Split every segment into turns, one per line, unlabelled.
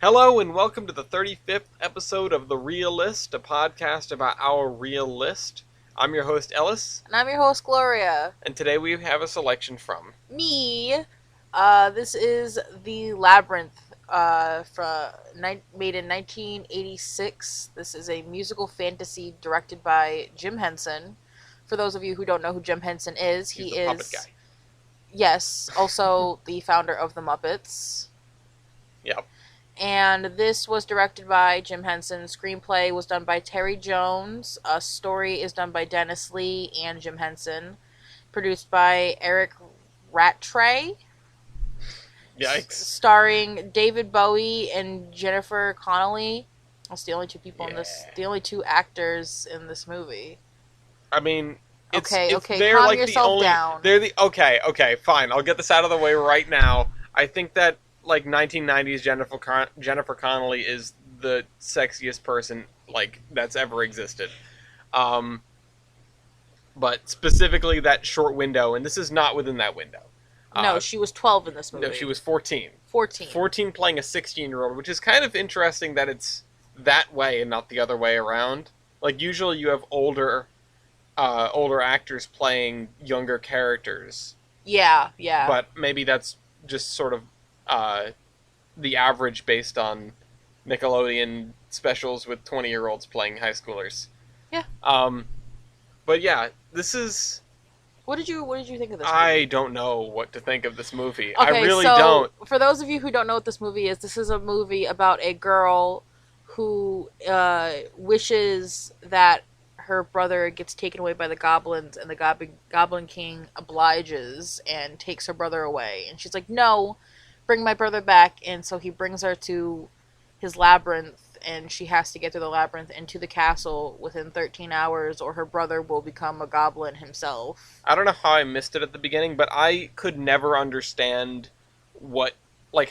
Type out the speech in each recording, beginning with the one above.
Hello and welcome to the 35th episode of The Real List, a podcast about our real list. I'm your host Ellis.
And I'm your host Gloria.
And today we have a selection from
me. This is the Labyrinth, made in 1986. This is a musical fantasy directed by Jim Henson. For those of you who don't know who Jim Henson is,
He's the puppet guy.
Yes, also the founder of the Muppets.
Yep.
And this was directed by Jim Henson. Screenplay was done by Terry Jones. Story is done by Dennis Lee and Jim Henson. Produced by Eric Rattray.
Yikes.
Starring David Bowie and Jennifer Connelly. That's the only two people in this. The only two actors in this movie.
I mean,
okay,
they're
calm
like
yourself
the only.
down.
They're the okay, fine. I'll get this out of the way right now. I think that like 1990s Jennifer Connelly is the sexiest person like that's ever existed. But specifically that short window, and this is not within that window.
No, she was 12 in this movie.
No, she was 14.
14.
14 playing a 16-year-old, which is kind of interesting that it's that way and not the other way around. Like usually you have older actors playing younger characters.
Yeah.
But maybe that's just sort of the average based on Nickelodeon specials with 20-year-olds playing high schoolers.
Yeah.
But yeah, this is.
What did you think of this movie?
I don't know what to think of this movie.
Okay,
I really don't.
For those of you who don't know what this movie is, this is a movie about a girl who wishes that her brother gets taken away by the goblins, and the Goblin King obliges and takes her brother away. And she's like, no, bring my brother back. And so he brings her to his labyrinth, and she has to get through the labyrinth into the castle within 13 hours, or her brother will become a goblin himself.
I don't know how I missed it at the beginning, but I could never understand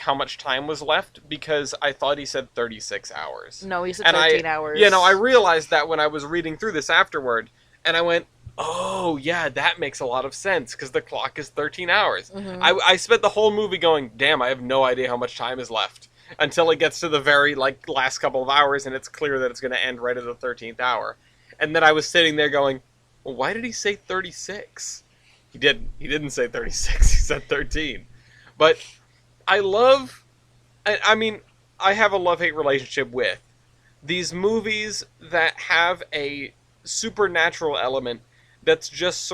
how much time was left, because I thought he said 36 hours.
No, he said 13 hours.
Yeah, no, I realized that when I was reading through this afterward, and I went, oh, yeah, that makes a lot of sense, because the clock is 13 hours.
Mm-hmm.
I spent the whole movie going, damn, I have no idea how much time is left, until it gets to the very, last couple of hours, and it's clear that it's going to end right at the 13th hour. And then I was sitting there going, well, why did he say 36? He didn't say 36, he said 13. But I have a love-hate relationship with these movies that have a supernatural element that's just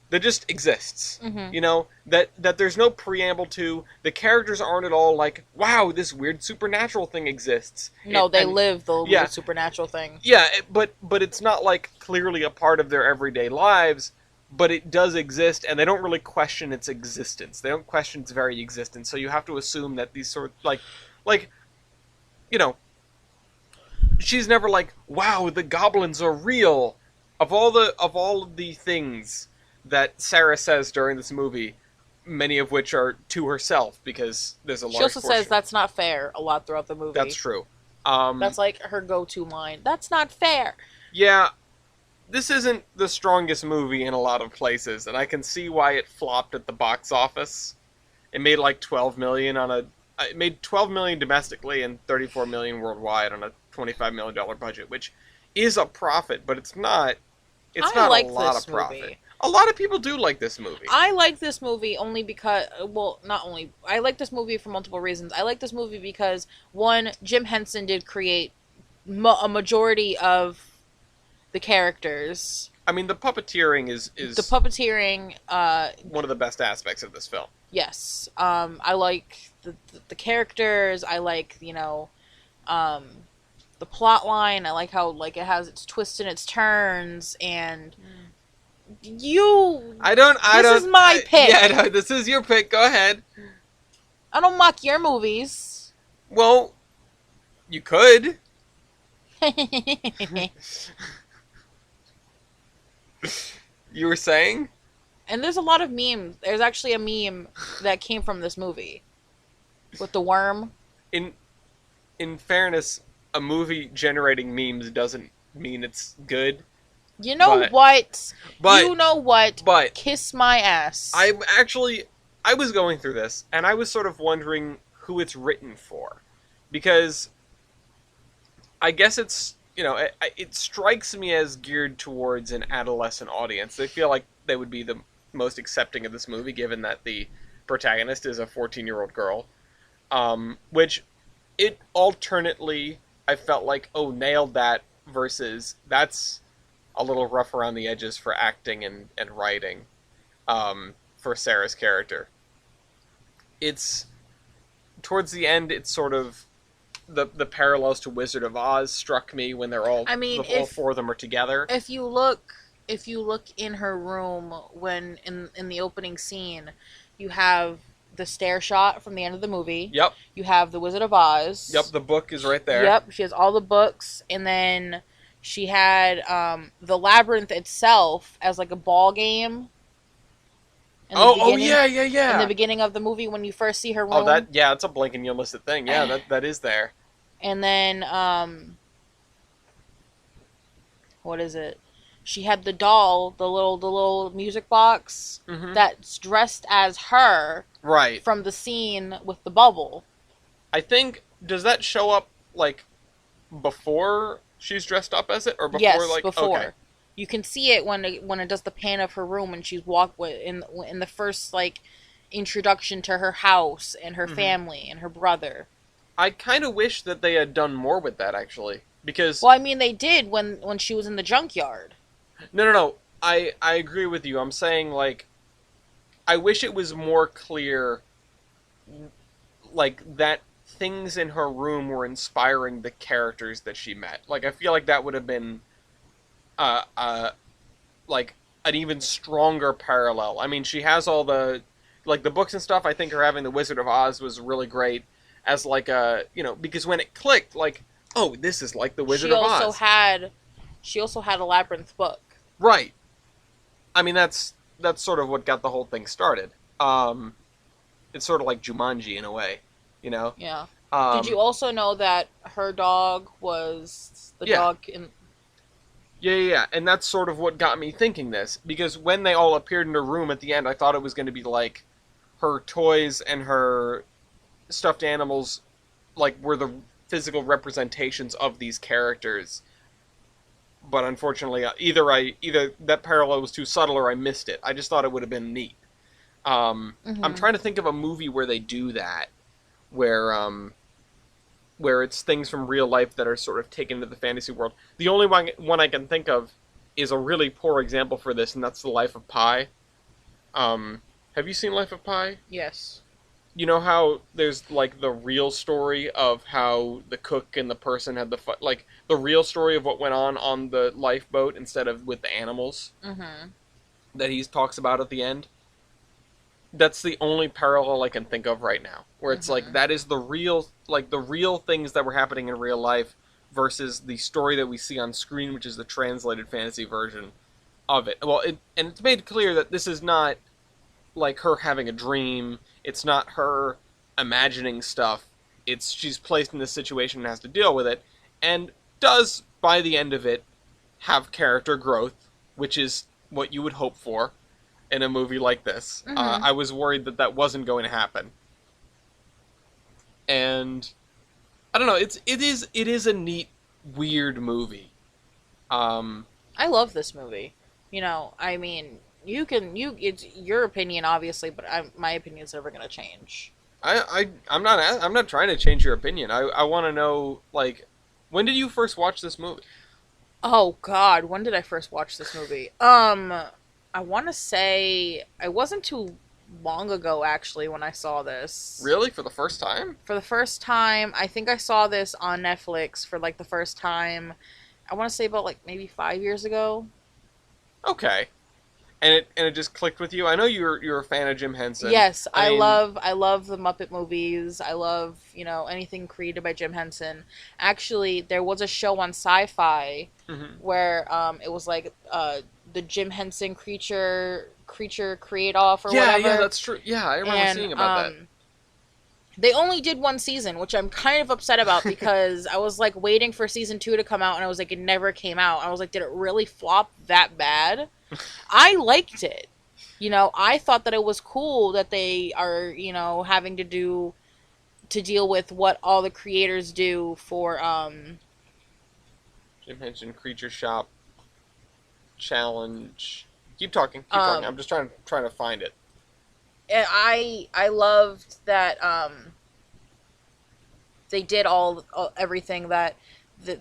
that just exists.
Mm-hmm.
You know, that there's no preamble to. The characters aren't at all like, wow, this weird supernatural thing exists.
No, they live the weird supernatural thing.
Yeah, but it's not like clearly a part of their everyday lives, but it does exist, and they don't really question its existence. They don't question its very existence, so you have to assume that these sort of, you know, she's never like, wow, the goblins are real. Of all of the things that Sarah says during this movie, many of which are to herself, because there's a large portion.
She also says that's not fair a lot throughout the movie.
That's true.
That's like her go-to line. That's not fair.
Yeah, this isn't the strongest movie in a lot of places, and I can see why it flopped at the box office. It made like $12 million it made $12 million domestically and $34 million worldwide on a $25 million budget, which is a profit, but it's not. It's not a lot of profit. A lot of people do like this movie.
I like this movie only because, I like this movie for multiple reasons. I like this movie because, one, Jim Henson did create a majority of the characters.
I mean, the puppeteering is
the puppeteering.
One of the best aspects of this film.
Yes, I like the characters. I like the plot line. I like how it has its twists and its turns, and This is my pick.
Yeah, no, this is your pick. Go ahead.
I don't mock your movies.
Well, you could. You were saying?
And there's a lot of memes. There's actually a meme that came from this movie with the worm.
In fairness, a movie generating memes doesn't mean it's good.
You know what?
But
Kiss my ass.
I was going through this, and I was sort of wondering who it's written for. because I guess it's, it strikes me as geared towards an adolescent audience. They feel like they would be the most accepting of this movie, given that the protagonist is a 14-year-old girl. Which it alternately, I felt like, oh, nailed that, versus that's a little rough around the edges for acting and writing, for Sarah's character. It's, towards the end, it's sort of, the parallels to Wizard of Oz struck me when they're all, all four of them are together.
If you look in her room, when in the opening scene, you have the stair shot from the end of the movie.
Yep.
You have the Wizard of Oz.
Yep, the book is right there.
Yep, she has all the books, and then she had the Labyrinth itself as like a ball game.
Yeah.
In the beginning of the movie, when you first see her room.
Oh, it's a blink and you'll miss it thing. Yeah, that is there.
And then, what is it? She had the doll, the little music box, that's dressed as her.
Right.
From the scene with the bubble.
I think, does that show up, like, before she's dressed up as it? Or before,
yes, before.
Okay.
You can see it when it does the pan of her room, and she's in the first, like, introduction to her house and her family and her brother.
I kind of wish that they had done more with that, actually, because...
Well, I mean, they did when she was in the junkyard.
No. I agree with you. I'm saying, like, I wish it was more clear, like, that things in her room were inspiring the characters that she met. Like, I feel like that would have been, like, an even stronger parallel. I mean, she has all the, like, the books and stuff. I think her having the Wizard of Oz was really great as, like, because when it clicked, like, oh, this is like the Wizard of Oz.
She also had a Labyrinth book.
Right. I mean, that's sort of what got the whole thing started. It's sort of like Jumanji in a way, you know?
Yeah. Did you also know that her dog was the dog in...
Yeah. And that's sort of what got me thinking this. Because when they all appeared in her room at the end, I thought it was going to be like her toys and her stuffed animals, like, were the physical representations of these characters. But unfortunately, either that parallel was too subtle or I missed it. I just thought it would have been neat. I'm trying to think of a movie where they do that, where it's things from real life that are sort of taken into the fantasy world. The only one I can think of is a really poor example for this, and that's The Life of Pi. Have you seen Life of Pi?
Yes.
You know how there's, like, the real story of how the cook and the person had like, the real story of what went on the lifeboat instead of with the animals? That he talks about at the end? That's the only parallel I can think of right now. Where it's like, that is the real things that were happening in real life versus the story that we see on screen, which is the translated fantasy version of it. Well, and it's made clear that this is not, like, her having a dream. It's not her imagining stuff. It's she's placed in this situation and has to deal with it, and does, by the end of it, have character growth, which is what you would hope for in a movie like this. I was worried that wasn't going to happen. And I don't know, it is a neat, weird movie.
I love this movie. You know, I mean, it's your opinion, obviously, but my opinion is never going to change.
I'm not trying to change your opinion. I want to know, like, when did you first watch this movie?
Oh God, when did I first watch this movie? I want to say it wasn't too long ago, actually, when I saw this.
Really? For the first time?
For the first time, I think I saw this on Netflix for, like, the first time. I want to say about, like, maybe 5 years ago.
Okay. And it just clicked with you. I know you're a fan of Jim Henson.
Yes, I love the Muppet movies. I love, anything created by Jim Henson. Actually, there was a show on Sci-Fi where it was like the Jim Henson creature create-off or whatever.
Yeah, that's true. Yeah, I remember seeing about that.
They only did one season, which I'm kind of upset about because I was, like, waiting for season 2 to come out, and I was like, it never came out. I was like, did it really flop that bad? I liked it. I thought that it was cool that they are, having to do to deal with what all the creators do for
Jim Henson Creature Shop Challenge. Keep talking. Keep talking. I'm just trying to find it.
and I loved that they did all everything that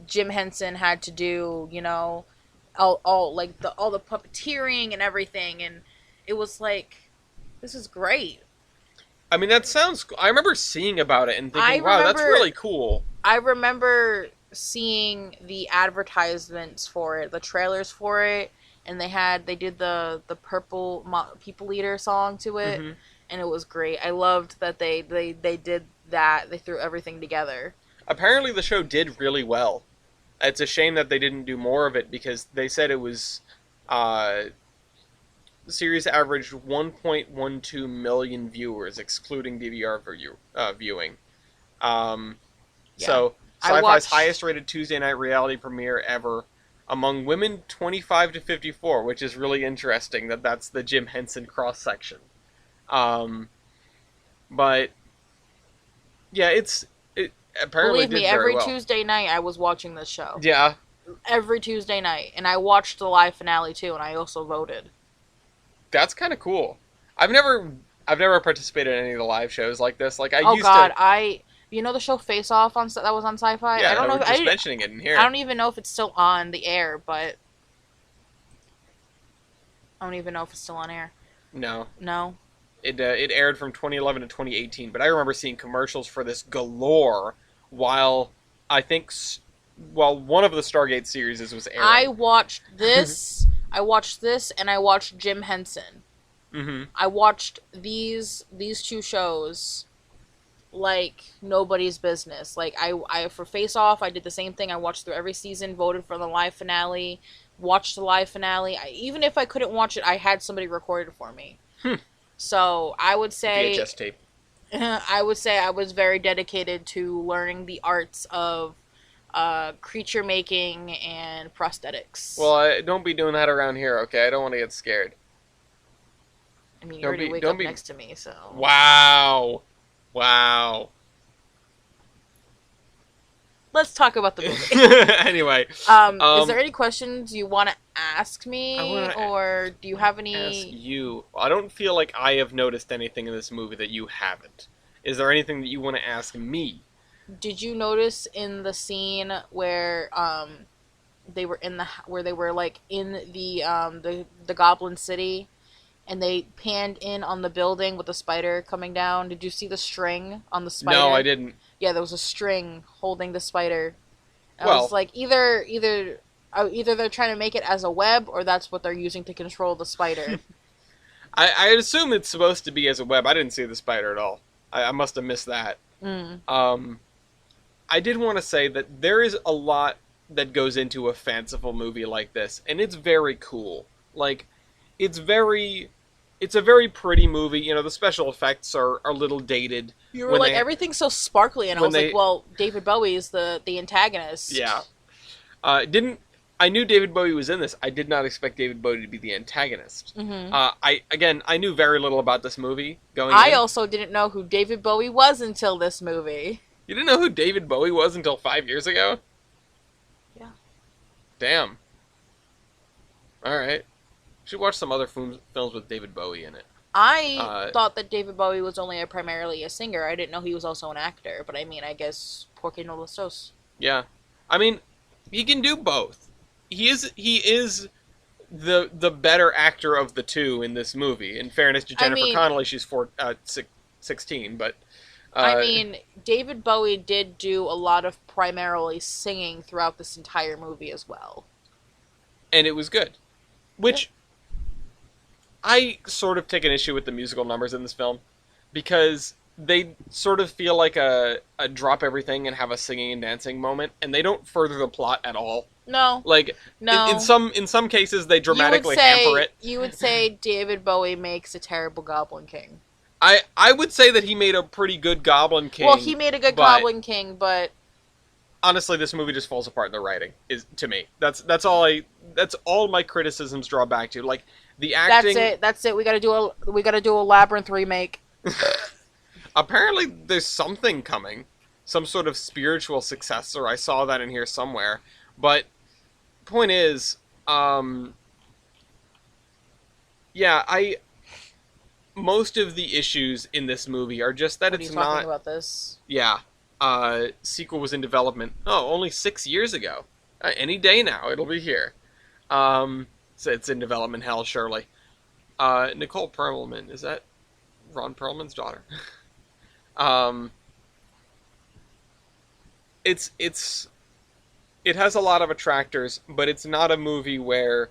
Jim Henson had to do, you know, all like all the puppeteering and everything, and it was like, this is great.
I mean, that sounds. I remember seeing about it and thinking, "Wow, that's really cool."
I remember seeing the advertisements for it, the trailers for it, and they did the Purple People Eater song to it, and it was great. I loved that they did that. They threw everything together.
Apparently, the show did really well. It's a shame that they didn't do more of it because they said it was. The series averaged 1.12 million viewers, excluding DVR viewing. So, Sci-Fi's highest-rated Tuesday night reality premiere ever among women 25 to 54, which is really interesting that that's the Jim Henson cross-section. But, yeah, it apparently
Believe me, every Tuesday night I was watching this show.
Yeah.
Every Tuesday night. And I watched the live finale, too, and I also voted.
That's kind of cool. I've never participated in any of the live shows like this. Like
you know the show Face Off that was on Sci-Fi?
Yeah,
I don't know.
We're just mentioning it in here.
I don't even know if it's still on the air, but I don't even know if it's still on air.
No. It aired from 2011 to 2018, but I remember seeing commercials for this galore while one of the Stargate series was airing.
I watched this. And I watched Jim Henson.
Mm-hmm.
I watched these two shows like nobody's business. Like I for Face Off, I did the same thing. I watched through every season, voted for the live finale, watched the live finale. Even if I couldn't watch it, I had somebody record it for me. So I would say
VHS tape.
I would say I was very dedicated to learning the arts of creature making and prosthetics.
Well, don't be doing that around here, okay? I don't want to get scared.
I mean, you already wake up next to me, so...
Wow.
Let's talk about the movie.
Anyway.
Is there any questions you want to ask me? Or do you have any...
Ask you. I don't feel like I have noticed anything in this movie that you haven't. Is there anything that you want to ask me?
Did you notice in the scene where they were in the Goblin City, and they panned in on the building with the spider coming down? Did you see the string on the spider?
No, I didn't.
Yeah, there was a string holding the spider. I was like, either they're trying to make it as a web, or that's what they're using to control the spider.
I assume it's supposed to be as a web. I didn't see the spider at all. I must have missed that. I did want to say that there is a lot that goes into a fanciful movie like this, and it's very cool. Like, it's a very pretty movie. You know, the special effects are a little dated.
You were like, everything's so sparkly, and I was like, well, David Bowie is the antagonist.
Yeah. I knew David Bowie was in this. I did not expect David Bowie to be the antagonist. I knew very little about this movie going in.
I also didn't know who David Bowie was until this movie.
You didn't know who David Bowie was until 5 years ago?
Yeah.
Damn. Alright. Should watch some other films with David Bowie in it.
I thought that David Bowie was only primarily a singer. I didn't know he was also an actor. But I mean, I guess, por qué no los dos?
Yeah. I mean, he can do both. He is the better actor of the two in this movie. In fairness to Jennifer Connelly, she's 16, but...
I mean, David Bowie did do a lot of primarily singing throughout this entire movie as well.
And it was good. Which, I sort of take an issue with the musical numbers in this film, because they sort of feel like a drop everything and have a singing and dancing moment, and they don't further the plot at all.
No.
Like, no. In some cases, they dramatically hamper it.
You would say David Bowie makes a terrible Goblin King.
I would say that he made a pretty good Goblin King.
Well, he made a good Goblin King, but
honestly, this movie just falls apart in the writing. To me, that's all my criticisms draw back to. Like, the acting.
That's it. We gotta do a Labyrinth remake.
Apparently, there's something coming. Some sort of spiritual successor. I saw that in here somewhere. But, point is, yeah, most of the issues in this movie are just that
What are
it's
you talking
not...
about this?
Yeah. Sequel was in development. Oh, only 6 years ago. Any day now, it'll be here. So it's in development hell, surely. Nicole Perlman, is that Ron Perlman's daughter? It has a lot of attractors, but it's not a movie where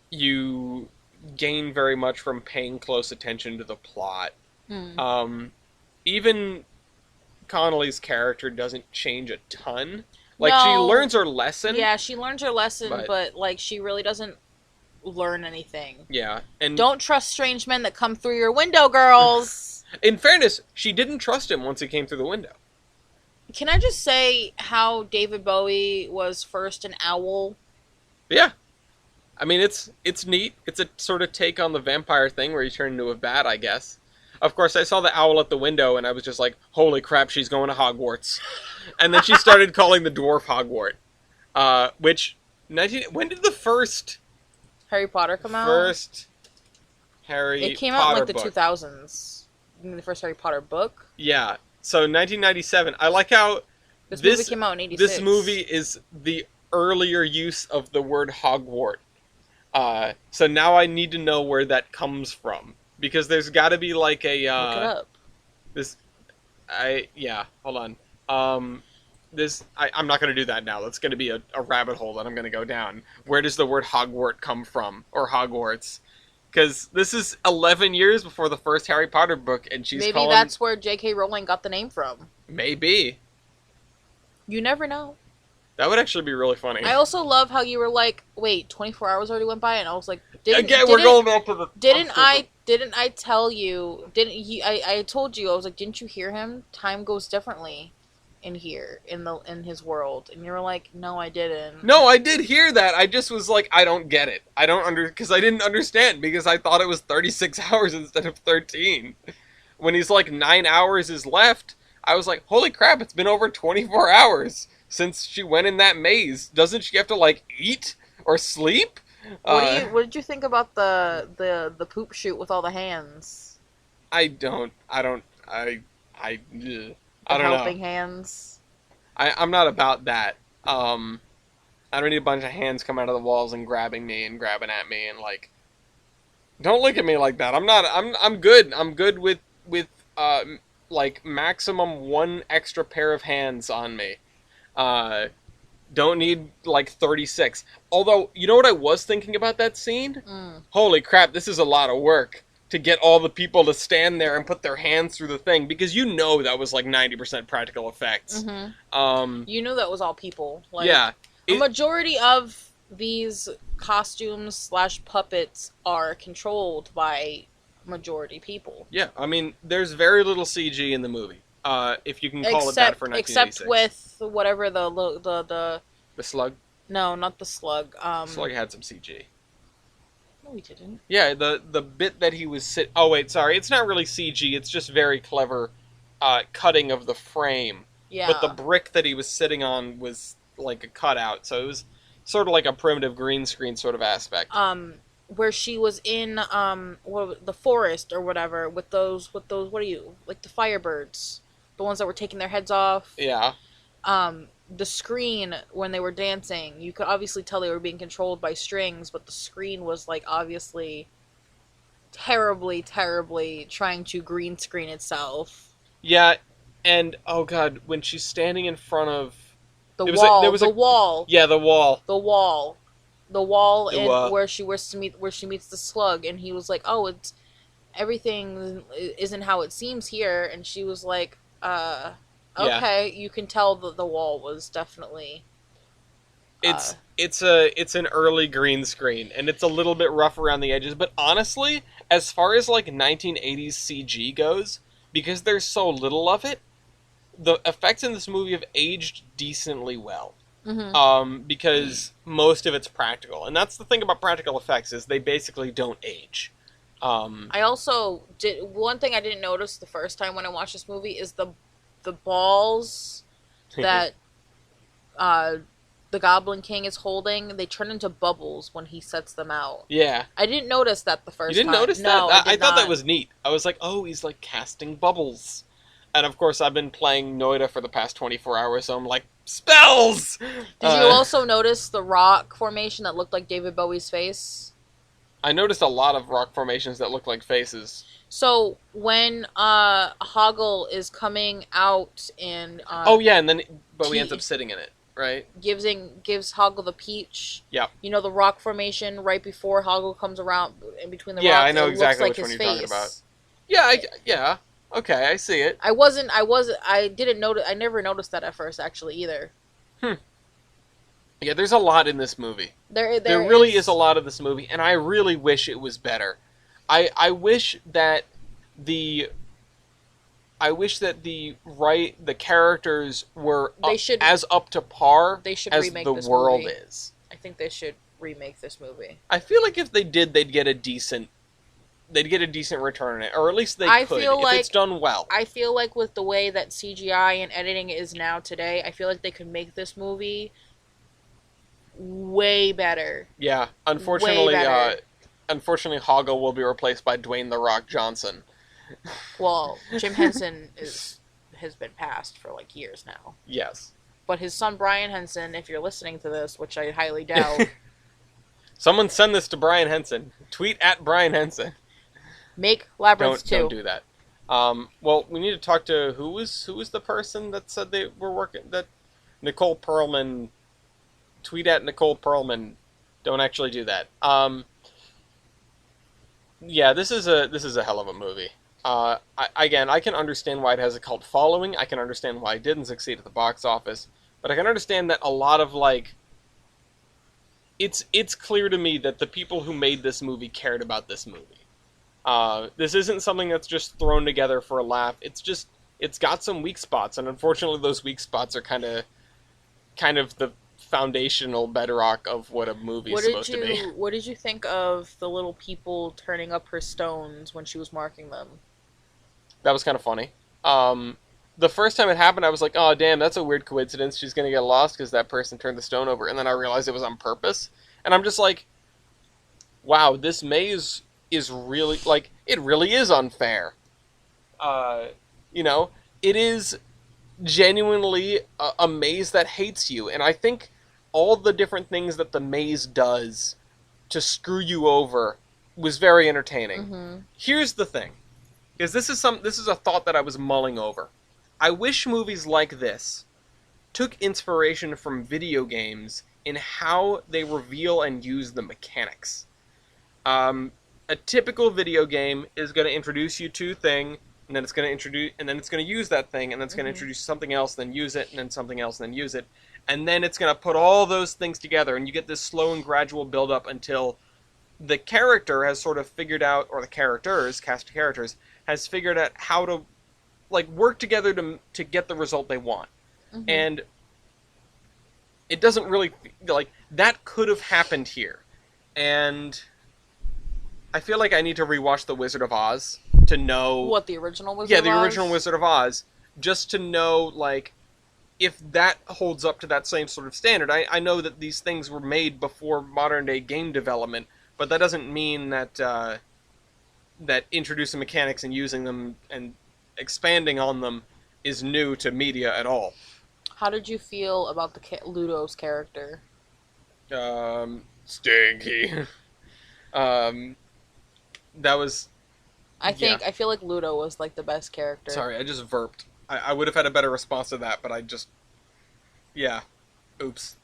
you gain very much from paying close attention to the plot. Even Connelly's character doesn't change a ton. Like,
No.
she learns her lesson.
Yeah, she learns her lesson,
But-
but like she really doesn't learn anything.
Yeah, and
Don't trust strange men that come through your window, girls.
in fairness, she didn't trust him once he came through the window.
Can I just say how David Bowie was first an owl?
Yeah. I mean, it's neat. It's a sort of take on the vampire thing where you turn into a bat, I guess. Of course, I saw the owl at the window, and I was just like, holy crap, she's going to Hogwarts. And then she started calling the dwarf Hogwart. When did the first
Harry Potter come out?
Harry
It came
Potter
out in like the
book?
2000s. You mean the first Harry Potter book?
Yeah. So 1997. I like how
This movie came out in 86.
this movie is the earlier use of the word Hogwart. So now I need to know where that comes from. Because there's got to be like a...
Look it up.
Hold on. I'm not going to do that now. That's going to be a rabbit hole that I'm going to go down. Where does the word Hogwart come from? Or Hogwarts? Because this is 11 years before the first Harry Potter book, and she's
Maybe that's where J.K. Rowling got the name from.
Maybe.
You never know.
That would actually be really funny.
I also love how you were like, wait, 24 hours already went by? And I was like,
Again, we're going back to the...
Didn't I tell you, I told you, I was like, didn't you hear him? Time goes differently in here, in his world. And you were like, no, I didn't.
No, I did hear that. I just was like, I don't get it. Because I didn't understand, because I thought it was 36 hours instead of 13. When he's like, 9 hours is left, I was like, holy crap, it's been over 24 hours since she went in that maze. Doesn't she have to, like, eat or sleep?
What did you think about the poop chute with all the hands?
I don't know.
Helping hands.
I'm not about that. I don't need a bunch of hands coming out of the walls and grabbing me and grabbing at me and like, don't look at me like that. I'm good. I'm good with like maximum one extra pair of hands on me. Don't need like 36. Although, you know what I was thinking about that scene? Holy crap, this is a lot of work to get all the people to stand there and put their hands through the thing, because you know that was like 90% practical effects.
You knew that was all people. Like,
yeah.
A majority of these costumes / puppets are controlled by majority people.
Yeah, I mean, there's very little CG in the movie. If you can call it that for 1986.
Except with whatever the
slug?
No, not the slug.
Slug had some CG.
No, he didn't.
Yeah, the bit that he was oh wait, sorry, it's not really CG, it's just very clever cutting of the frame.
Yeah.
But the brick that he was sitting on was like a cutout, so it was sort of like a primitive green screen sort of aspect.
Where she was in the forest or whatever with those what are you, like the firebirds, the ones that were taking their heads off.
Yeah.
The screen when they were dancing, you could obviously tell they were being controlled by strings, but the screen was like obviously terribly trying to green screen itself.
Yeah, and oh god, when she's standing in front of
the wall.
Yeah, the wall.
Where she meets the slug, and he was like, "Oh, it's everything isn't how it seems here," and she was like, okay, you can tell that the wall was definitely.
It's an early green screen, and it's a little bit rough around the edges. But honestly, as far as like 1980s CG goes, because there's so little of it, the effects in this movie have aged decently well. Because most of it's practical, and that's the thing about practical effects is they basically don't age.
I also did one thing I didn't notice the first time when I watched this movie is the balls that uh, the Goblin King is holding. They turn into bubbles when he sets them out.
Yeah.
I didn't notice that the first
You didn't
time.
notice
No,
that?
I
I
did
thought
not.
that was neat. I was like, oh, he's like casting bubbles. And of course, I've been playing Noida for the past 24 hours, so I'm like, spells!
Did you also notice the rock formation that looked like David Bowie's face?
I noticed a lot of rock formations that look like faces.
So when Hoggle is coming out and
Oh, yeah, and then Bowie
He-
ends up sitting in it, right?
gives Hoggle the peach.
Yep.
You know the rock formation right before Hoggle comes around in between the
Yeah,
rocks.
I know
it
exactly
looks
which
like
one
his
you're talking
face.
about. Yeah, okay, I see it.
I didn't notice. I never noticed that at first, actually, either.
Yeah, there's a lot in this movie.
There
really is a lot of this movie, and I really wish it was better. I wish that the the characters were as up to par
They should
as
remake
the
this
world
movie.
is.
I think they should remake this movie.
I feel like if they did, they'd get a decent return on it, or at least they
I
could
feel
if
like-
it's done well.
I feel like with the way that CGI and editing is now today, I feel like they could make this movie way better.
Yeah, unfortunately,
Way better.
Hoggle will be replaced by Dwayne the Rock Johnson.
Well, Jim Henson has been passed for like years now.
Yes.
But his son Brian Henson, if you're listening to this, which I highly doubt,
Someone send this to Brian Henson. Tweet at Brian Henson.
make Labyrinth 2.
Don't do that. Well, we need to talk to who was the person that said they were working, that Nicole Perlman. Tweet at Nicole Perlman. Don't actually do that. Yeah, this is a hell of a movie. I can understand why it has a cult following. I can understand why it didn't succeed at the box office, but I can understand that a lot of it's clear to me that the people who made this movie cared about this movie. This isn't something that's just thrown together for a laugh. It's got some weak spots, and unfortunately, those weak spots are kind of the foundational bedrock of what a movie is supposed to be.
What did you think of the little people turning up her stones when she was marking them?
That was kind of funny. The first time it happened, I was like, oh, damn, that's a weird coincidence. She's going to get lost because that person turned the stone over. And then I realized it was on purpose. And I'm just like, wow, this maze is really, it really is unfair. It is genuinely a maze that hates you. And I think all the different things that the maze does to screw you over was very entertaining.
Mm-hmm.
Here's the thing. Because this is a thought that I was mulling over. I wish movies like this took inspiration from video games in how they reveal and use the mechanics. A typical video game is going to introduce you to a thing, and then it's going to use that thing, and then it's going to introduce something else, then use it, and then something else, and then use it, and then it's going to put all those things together, and you get this slow and gradual build up until the character has sort of figured out, or the cast of characters, has figured out how to work together to get the result they want.
Mm-hmm.
And it doesn't really that could have happened here. And I feel like I need to rewatch The Wizard of Oz to know
What, the original Wizard of Oz?
the original Wizard of Oz, just to know if that holds up to that same sort of standard. I know that these things were made before modern day game development, but that doesn't mean that that introducing mechanics and using them and expanding on them is new to media at all.
How did you feel about Ludo's character?
Stinky. That was...
I feel like Ludo was the best character.
Sorry, I just verped. I would have had a better response to that, but I just... Yeah. Oops.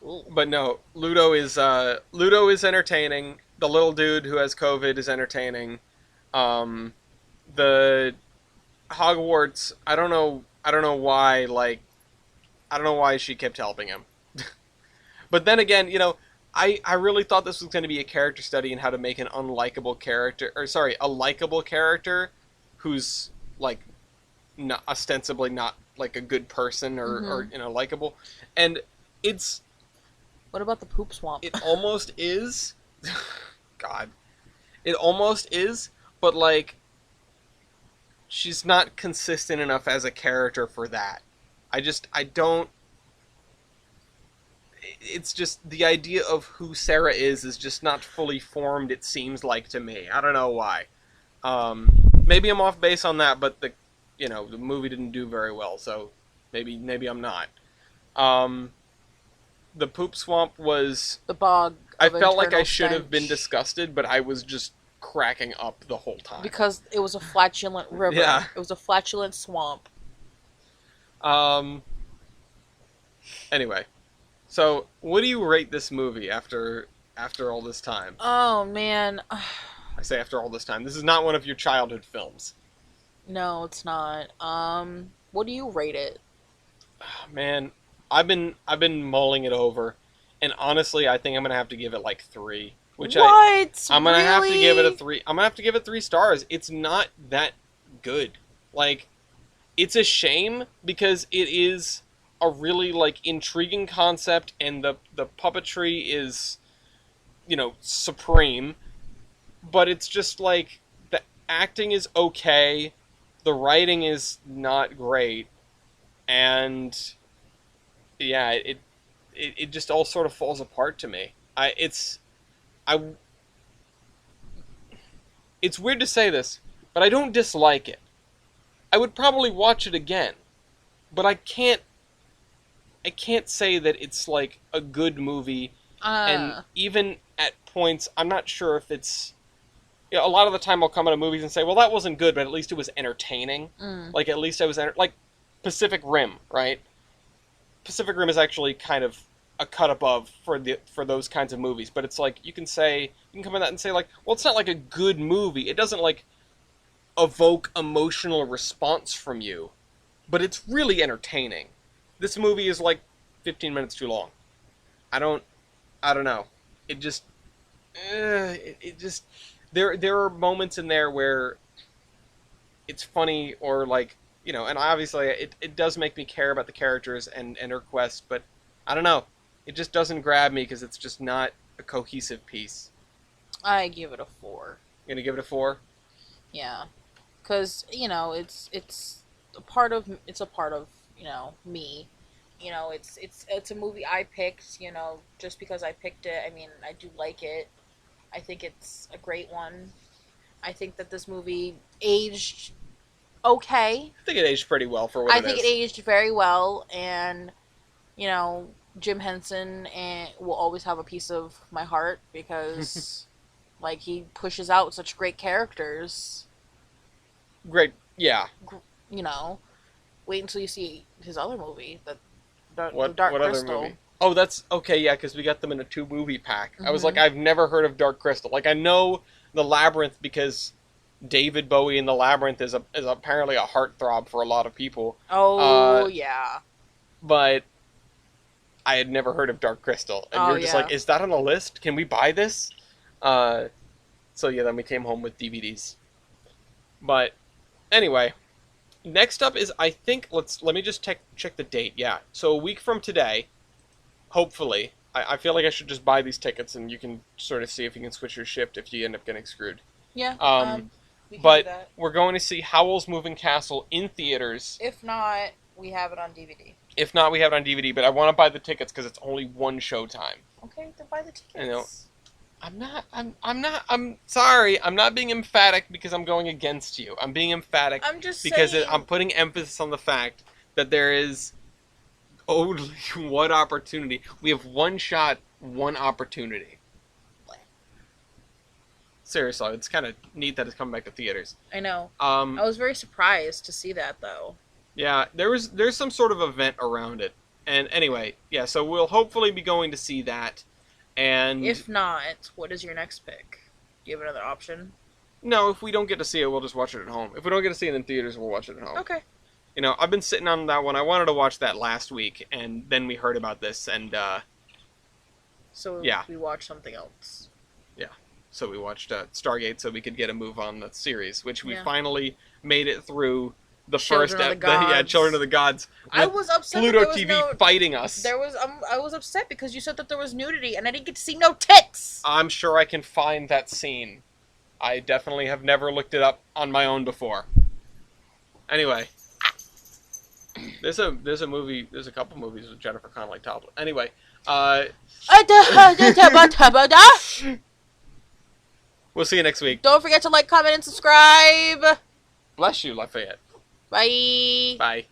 Ooh.
But no, Ludo is entertaining. The little dude who has COVID is entertaining. The Hogwarts, I don't know why, I don't know why she kept helping him. But then again, I really thought this was going to be a character study in how to make an unlikable character, a likable character who's not ostensibly not a good person or likable. And
What about the poop swamp?
it almost is. God. It almost is, but like she's not consistent enough as a character for that. I don't. It's just the idea of who Sarah is just not fully formed. It seems like to me. I don't know why. Maybe I'm off base on that, but the movie didn't do very well, so maybe I'm not. Um, the poop swamp was.
The bog.
I
Of
felt like I
internal
should have been
stench.
disgusted, but I was just cracking up the whole time.
Because it was a flatulent river.
Yeah.
It was a flatulent swamp.
Um. Anyway, so what do you rate this movie after all this time?
Oh man.
I say after all this time. This is not one of your childhood films.
No, it's not. What do you rate it?
Man, I've been mulling it over, and honestly, I think I'm gonna have to give it like 3. Which
What?
I'm gonna have to
Really?
give it a 3. I'm gonna have to give it 3 stars. It's not that good. Like, it's a shame because it is a really like intriguing concept, and the puppetry is, supreme. But it's just like the acting is okay, the writing is not great, and yeah, it just all sort of falls apart to me. I It's weird to say this, but I don't dislike it. I would probably watch it again, but I can't say that it's like a good movie. And even at points, I'm not sure if it's. A lot of the time I'll come out of movies and say, well, that wasn't good, but at least it was entertaining. Like, at least I was like Pacific Rim, right? Pacific Rim is actually kind of a cut above for those kinds of movies, but it's like you can come in that and say like, well, it's not like a good movie. It doesn't like evoke emotional response from you, but it's really entertaining. This movie is like 15 minutes too long. I don't know. It just it just there are moments in there where it's funny or like, and obviously it does make me care about the characters and her quest, but I don't know. It just doesn't grab me because it's just not a cohesive piece.
I give it a 4.
You gonna give it a 4?
Yeah, because it's a part of me. It's a movie I picked. Just because I picked it, I mean, I do like it. I think it's a great one. I think that this movie aged okay.
I think it aged pretty well for what
I
it
think
is.
it aged very well, and Jim Henson will always have a piece of my heart because like he pushes out such great characters.
Great, yeah.
Wait until you see his other movie, the Dark
What
Crystal.
other movie? Oh, that's okay. Yeah, because we got them in a 2 movie pack. I was like,
Mhm.
I've never heard of Dark Crystal. Like, I know the Labyrinth because David Bowie in the Labyrinth is apparently a heartthrob for a lot of people.
Oh yeah.
But I had never heard of Dark Crystal, and you're just
yeah.
like, is that on the list? Can we buy this? So yeah, then we came home with DVDs. But anyway, next up is I think let me just check the date. Yeah, so a week from today, hopefully. I feel like I should just buy these tickets, and you can sort of see if you can switch your shift if you end up getting screwed.
Yeah. We can
But
do that.
we're going to see Howl's Moving Castle in theaters.
If not, we have it on DVD.
If not, we have it on DVD. But I want to buy the tickets because it's only one showtime.
Okay, then buy the tickets.
I know. I'm sorry. I'm not being emphatic because I'm going against you. I'm being emphatic
I'm just
because
saying.
I'm putting emphasis on the fact that there is only one opportunity. We have one shot, one opportunity. Seriously, it's kind of neat that it's coming back to theaters.
I know.
I
I was very surprised to see that though.
Yeah, there's some sort of event around it. And anyway, yeah, so we'll hopefully be going to see that. And
If not, what is your next pick? Do you have another option?
no, if we don't get to see it, we'll just watch it at home. If we don't get to see it in theaters, we'll watch it at home.
Okay.
I've been sitting on that one. I wanted to watch that last week, and then we heard about this, and
So
Yeah.
we watch something else.
so we watched Stargate so we could get a move on the series, which we
Yeah.
finally made it through the
Children of the Gods.
Children of the Gods.
I
with
was upset
Pluto
that there was
TV
no.
fighting us.
I was upset because you said that there was nudity and I didn't get to see no tits.
I'm sure I can find that scene. I definitely have never looked it up on my own before. Anyway, there's a movie. There's a couple movies with Jennifer Connelly topless. Anyway, we'll see you next week.
Don't forget to like, comment, and subscribe.
Bless you, Lafayette.
Bye.
Bye.